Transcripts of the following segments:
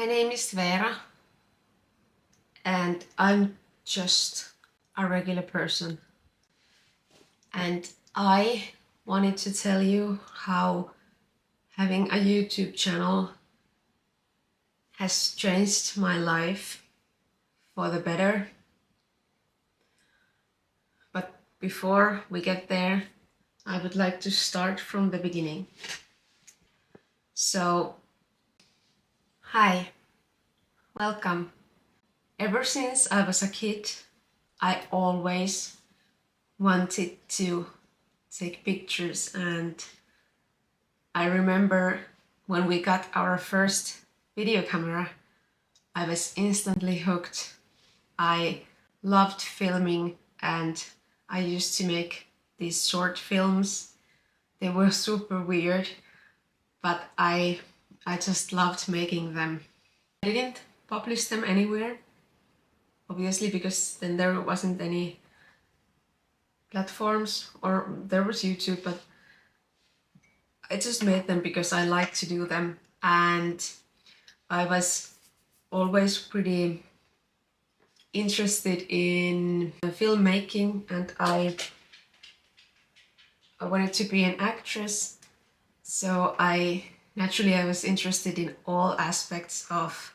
My name is Vera and I'm just a regular person. And I wanted to tell you how having a YouTube channel has changed my life for the better. But before we get there, I would like to start from the beginning. So, hi, welcome. Ever since I was a kid, I always wanted to take pictures, and I remember when we got our first video camera, I was instantly hooked. I loved filming and I used to make these short films. They were super weird, but I just loved making them. I didn't publish them anywhere, obviously, because then there wasn't any platforms, or there was YouTube, but I just made them because I like to do them, and I was always pretty interested in filmmaking, and I wanted to be an actress, so I was interested in all aspects of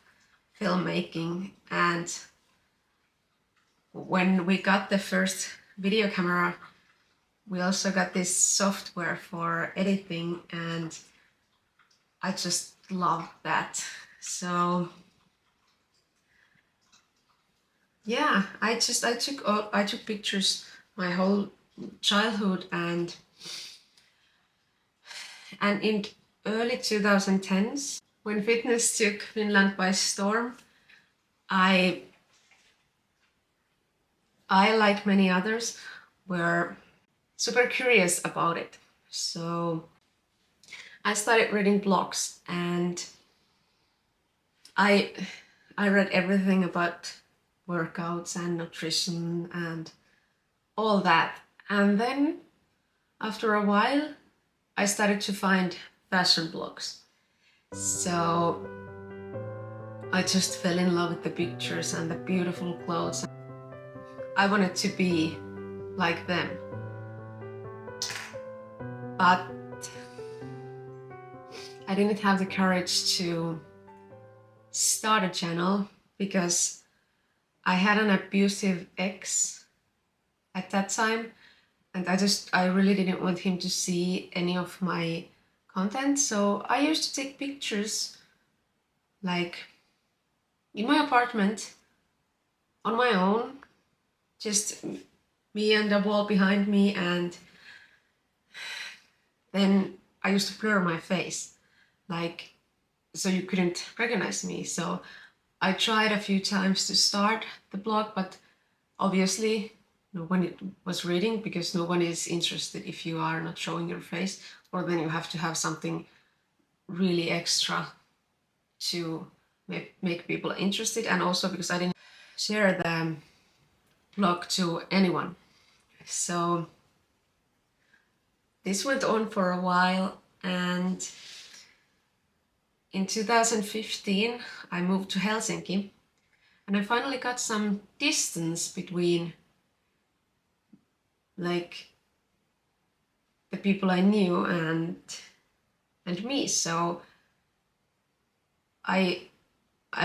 filmmaking. And when we got the first video camera, we also got this software for editing, and I just loved that. So yeah, I took pictures my whole childhood, and in early 2010s, when fitness took Finland by storm, I like many others were super curious about it. So I started reading blogs, and I read everything about workouts and nutrition and all that. And then after a while, I started to find fashion blogs. So I just fell in love with the pictures and the beautiful clothes. I wanted to be like them. But I didn't have the courage to start a channel because I had an abusive ex at that time, and I really didn't want him to see any of my content. So I used to take pictures like in my apartment on my own, just me and the wall behind me, and then I used to blur my face, like, so you couldn't recognize me. So I tried a few times to start the blog, but obviously no one was reading, because no one is interested if you are not showing your face, or then you have to have something really extra to make people interested. And also because I didn't share the blog to anyone. So this went on for a while, and in 2015 I moved to Helsinki, and I finally got some distance between like the people I knew and me. So I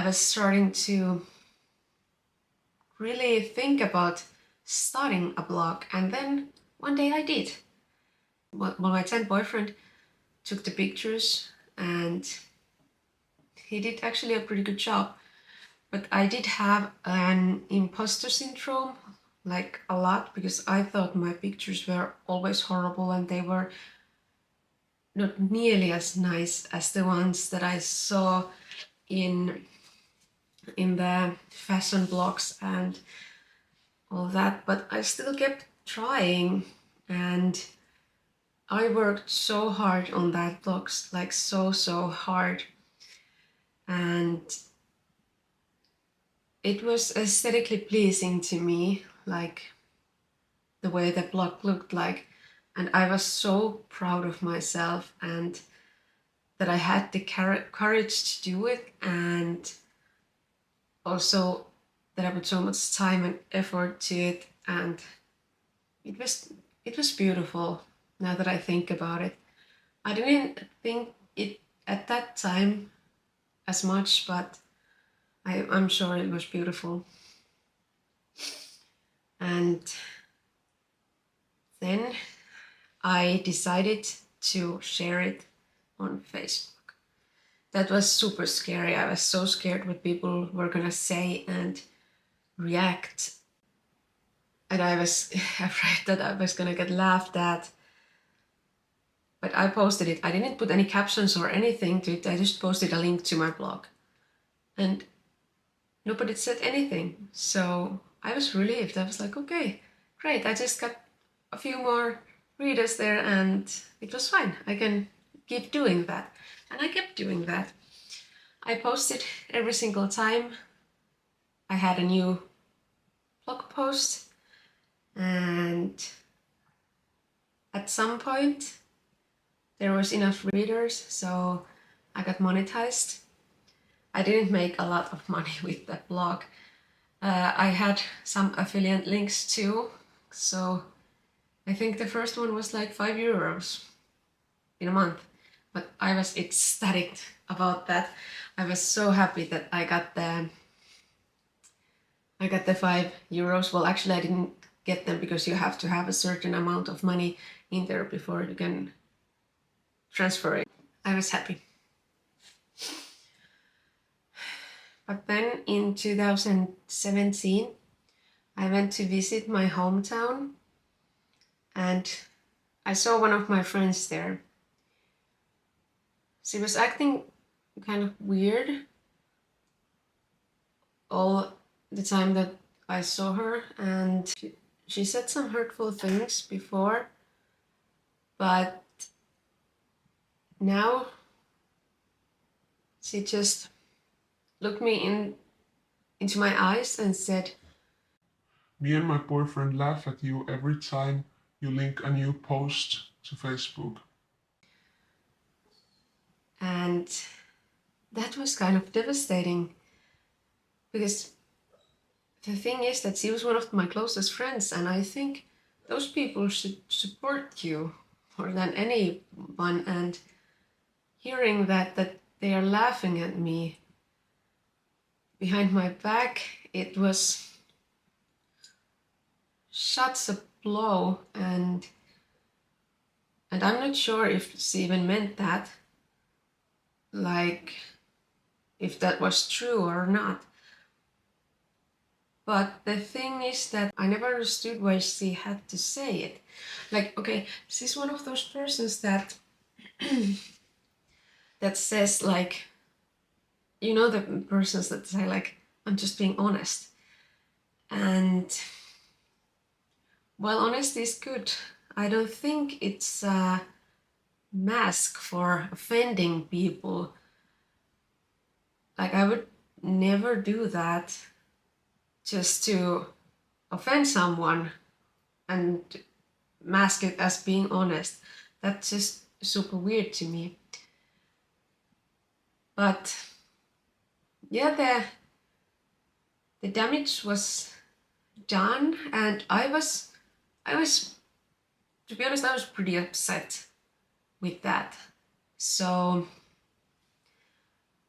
was starting to really think about starting a blog, and then one day I did. Well, my then boyfriend took the pictures, and he did actually a pretty good job. But I did have an imposter syndrome, like a lot, because I thought my pictures were always horrible, and they were not nearly as nice as the ones that I saw in the fashion blogs and all that. But I still kept trying, and I worked so hard on that blogs, like so hard, and it was aesthetically pleasing to me, like the way the blog looked like, and I was so proud of myself. And that I had the courage to do it, and also that I put so much time and effort to it, and it was beautiful. Now that I think about it, I didn't think it at that time as much, but I'm sure it was beautiful. And then I decided to share it on Facebook. That was super scary. I was so scared what people were gonna say and react. And I was afraid that I was gonna get laughed at. But I posted it. I didn't put any captions or anything to it. I just posted a link to my blog. And nobody said anything. So I was relieved. I was like, okay, great. I just got a few more readers there and it was fine. I can keep doing that. And I kept doing that. I posted every single time I had a new blog post, and at some point there was enough readers, so I got monetized. I didn't make a lot of money with that blog. I had some affiliate links too, so I think the first one was like €5 in a month, but I was ecstatic about that. I was so happy that I got the €5. Well, actually I didn't get them because you have to have a certain amount of money in there before you can transfer it. I was happy. But then in 2017, I went to visit my hometown and I saw one of my friends there. She was acting kind of weird all the time that I saw her, and she said some hurtful things before, but now she just looked me into my eyes and said, "Me and my boyfriend laugh at you every time you link a new post to Facebook." And that was kind of devastating, because the thing is that she was one of my closest friends, and I think those people should support you more than anyone. And hearing that they are laughing at me behind my back, it was such a blow, and I'm not sure if she even meant that, like if that was true or not. But the thing is that I never understood why she had to say it. Like, okay, she's one of those persons that that says, like, you know, the persons that say like, I'm just being honest. And while honesty is good, I don't think it's a mask for offending people. Like, I would never do that just to offend someone and mask it as being honest. That's just super weird to me. But yeah, the damage was done, and I was, to be honest, I was pretty upset with that. So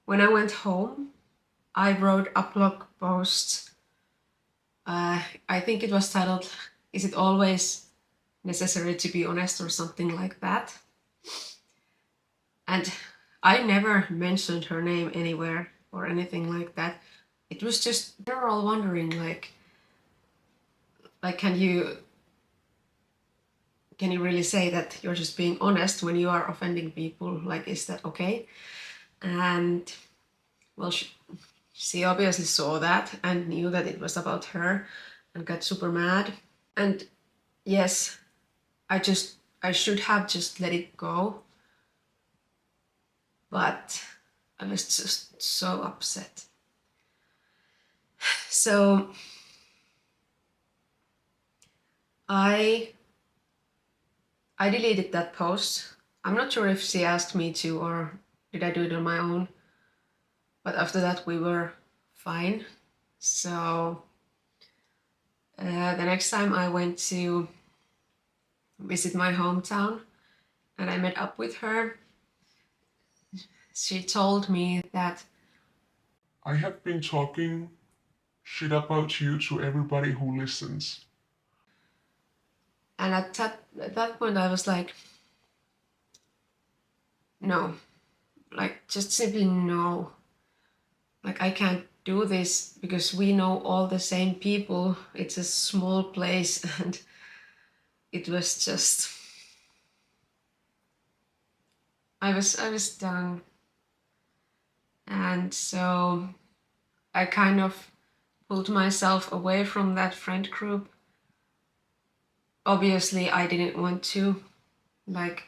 when I went home, I wrote a blog post. I think it was titled, "Is it always necessary to be honest?" or something like that. And I never mentioned her name anywhere or anything like that. It was just general wondering, like can you really say that you're just being honest when you are offending people? Like, is that okay? And well, she obviously saw that and knew that it was about her and got super mad. And yes, I should have just let it go, but I was just so upset. So I deleted that post. I'm not sure if she asked me to or did I do it on my own. But after that we were fine. So the next time I went to visit my hometown and I met up with her, she told me that I have been talking shit about you to everybody who listens. and at that point I was like, no, like just simply no. Like I can't do this because we know all the same people. It's a small place and it was just I was done. And so I kind of pulled myself away from that friend group. Obviously I didn't want to, like,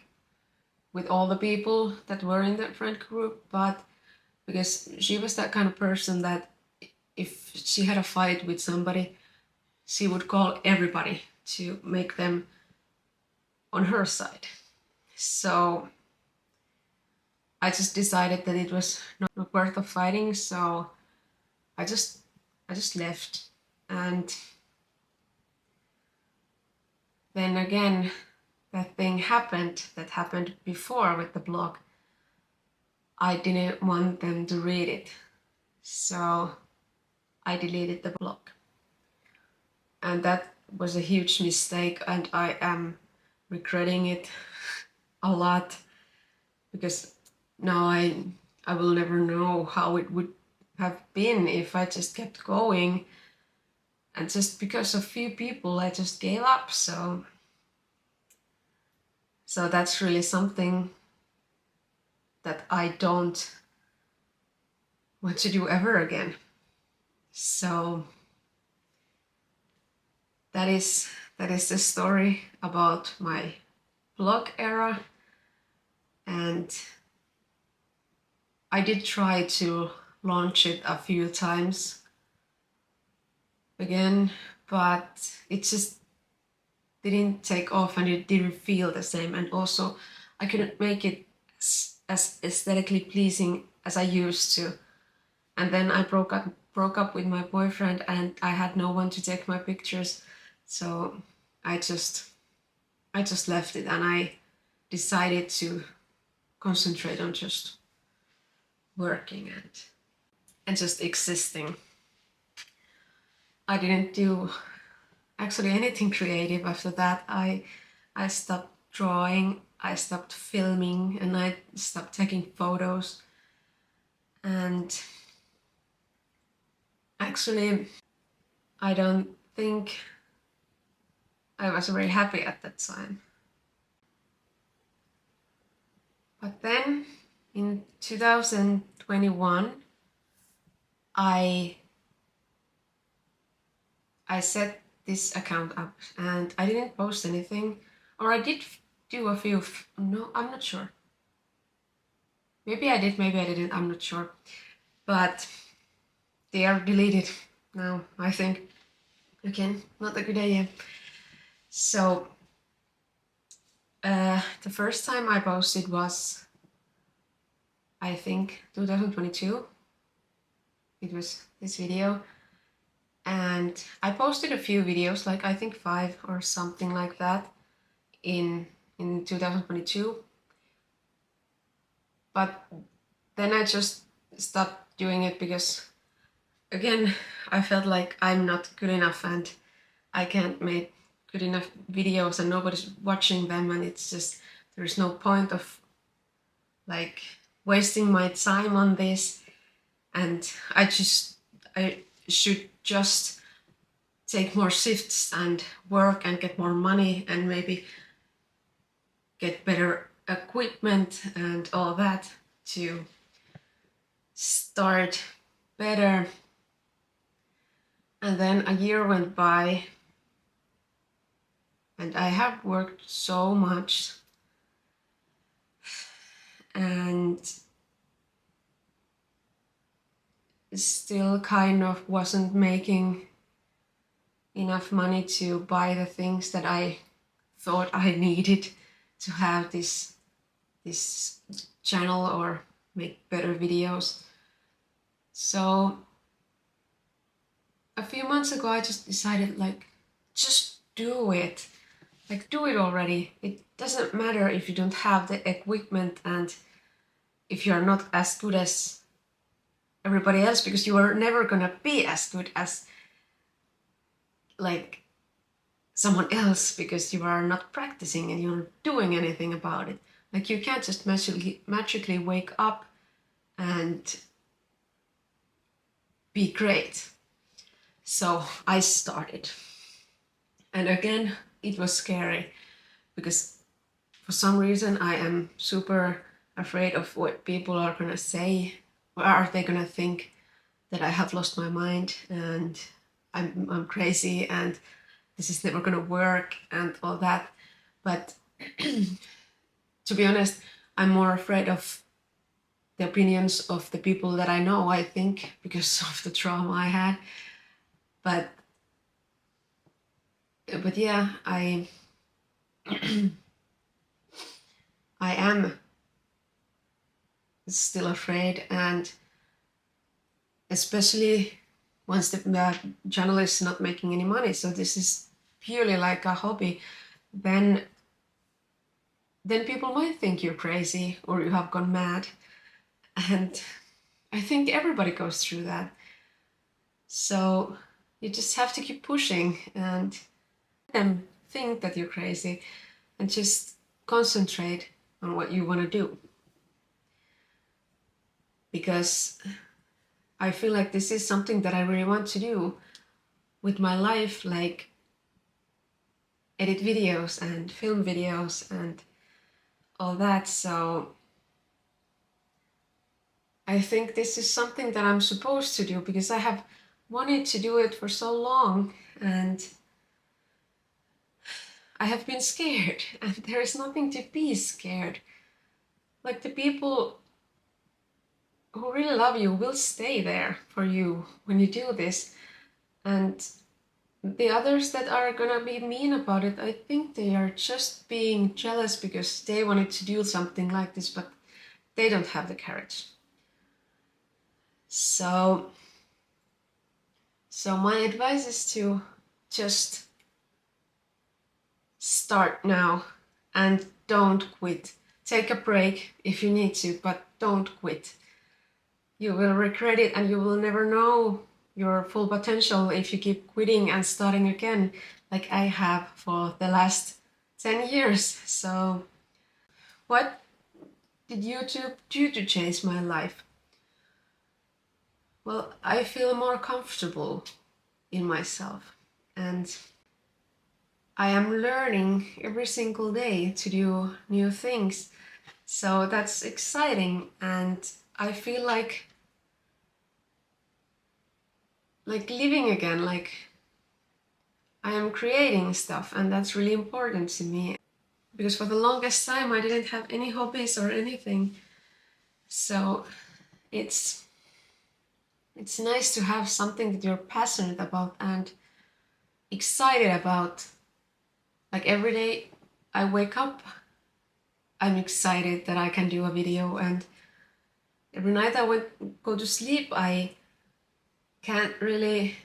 with all the people that were in that friend group, but because she was that kind of person that if she had a fight with somebody, she would call everybody to make them on her side. So I just decided that it was not worth of fighting, so I just left. And then again, that thing happened that happened before with the blog. I didn't want them to read it, so I deleted the blog. And that was a huge mistake, and I am regretting it a lot, because now I will never know how it would have been if I just kept going, and just because of few people I just gave up. So that's really something that I don't want to do ever again. So that is the story about my blog era. And I did try to launch it a few times again, but it just didn't take off and it didn't feel the same. And also I couldn't make it as aesthetically pleasing as I used to. And then I broke up with my boyfriend and I had no one to take my pictures. So I just left it, and I decided to concentrate on just working and just existing. I didn't do actually anything creative after that. I stopped drawing, I stopped filming, and I stopped taking photos. And actually, I don't think I was very happy at that time. But then in 2021, I set this account up and I didn't post anything, or I did do a few, no, I'm not sure. Maybe I did, maybe I didn't, I'm not sure. But they are deleted now, I think. Again, not a good idea. So the first time I posted was, I think, 2022. It was this video. And I posted a few videos, like I think 5 or something like that, in 2022. But then I just stopped doing it because, again, I felt like I'm not good enough and I can't make good enough videos and nobody's watching them, and it's just, there's no point of like wasting my time on this, and I should just take more shifts and work and get more money and maybe get better equipment and all that to start better. And then a year went by and I have worked so much and still kind of wasn't making enough money to buy the things that I thought I needed to have this channel or make better videos. So a few months ago I just decided, like, just do it. Like, do it already. It doesn't matter if you don't have the equipment and if you are not as good as everybody else, because you are never gonna be as good as like someone else, because you are not practicing and you're not doing anything about it. Like, you can't just magically wake up and be great. So I started. And again, it was scary because for some reason I am super afraid of what people are gonna say, or are they gonna think that I have lost my mind and I'm crazy and this is never gonna work and all that. But to be honest, I'm more afraid of the opinions of the people that I know, I think, because of the trauma I had. But yeah, I am still afraid, and especially once the channel is not making any money, so this is purely like a hobby, then people might think you're crazy or you have gone mad. And I think everybody goes through that. So you just have to keep pushing and them think that you're crazy and just concentrate on what you want to do. Because I feel like this is something that I really want to do with my life, like edit videos and film videos and all that. So I think this is something that I'm supposed to do because I have wanted to do it for so long, and I have been scared, and there is nothing to be scared. Like, the people who really love you will stay there for you when you do this, and the others that are gonna be mean about it, I think they are just being jealous because they wanted to do something like this, but they don't have the courage. So my advice is to just start now and don't quit. Take a break if you need to, but don't quit. You will regret it and you will never know your full potential if you keep quitting and starting again, like I have for the last 10 years. So what did YouTube do to change my life? Well, I feel more comfortable in myself, and I am learning every single day to do new things. So that's exciting, and I feel like living again, like I am creating stuff, and that's really important to me. Because for the longest time I didn't have any hobbies or anything. So it's nice to have something that you're passionate about and excited about. Like, every day I wake up, I'm excited that I can do a video, and every night I go to sleep, I can't really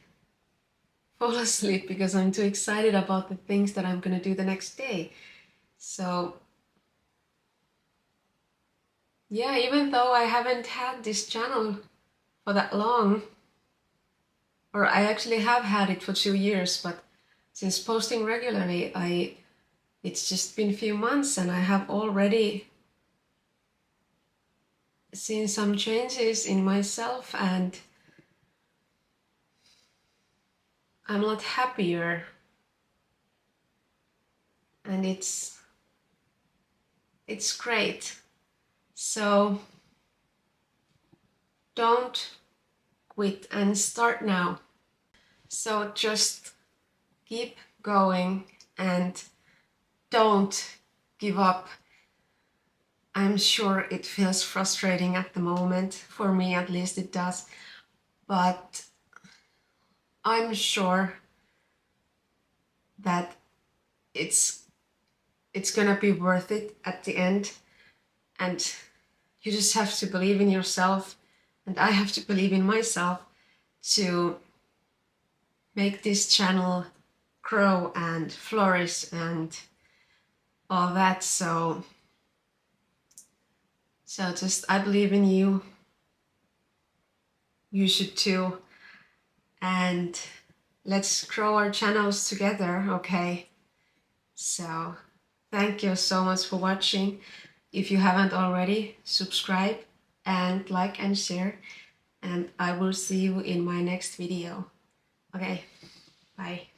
fall asleep because I'm too excited about the things that I'm gonna do the next day. So yeah, even though I haven't had this channel for that long, or I actually have had it for 2 years, but since posting regularly, it's just been a few months and I have already seen some changes in myself, and I'm a lot happier, and it's great. So don't quit and start now. So just keep going and don't give up. I'm sure it feels frustrating at the moment. For me, at least, it does. But I'm sure that it's gonna be worth it at the end. And You just have to believe in yourself, and I have to believe in myself to make this channel grow and flourish and all that. So just, I believe in you. You should too. And let's grow our channels together, okay? So thank you so much for watching. If you haven't already, subscribe and like and share. And I will see you in my next video. Okay, bye.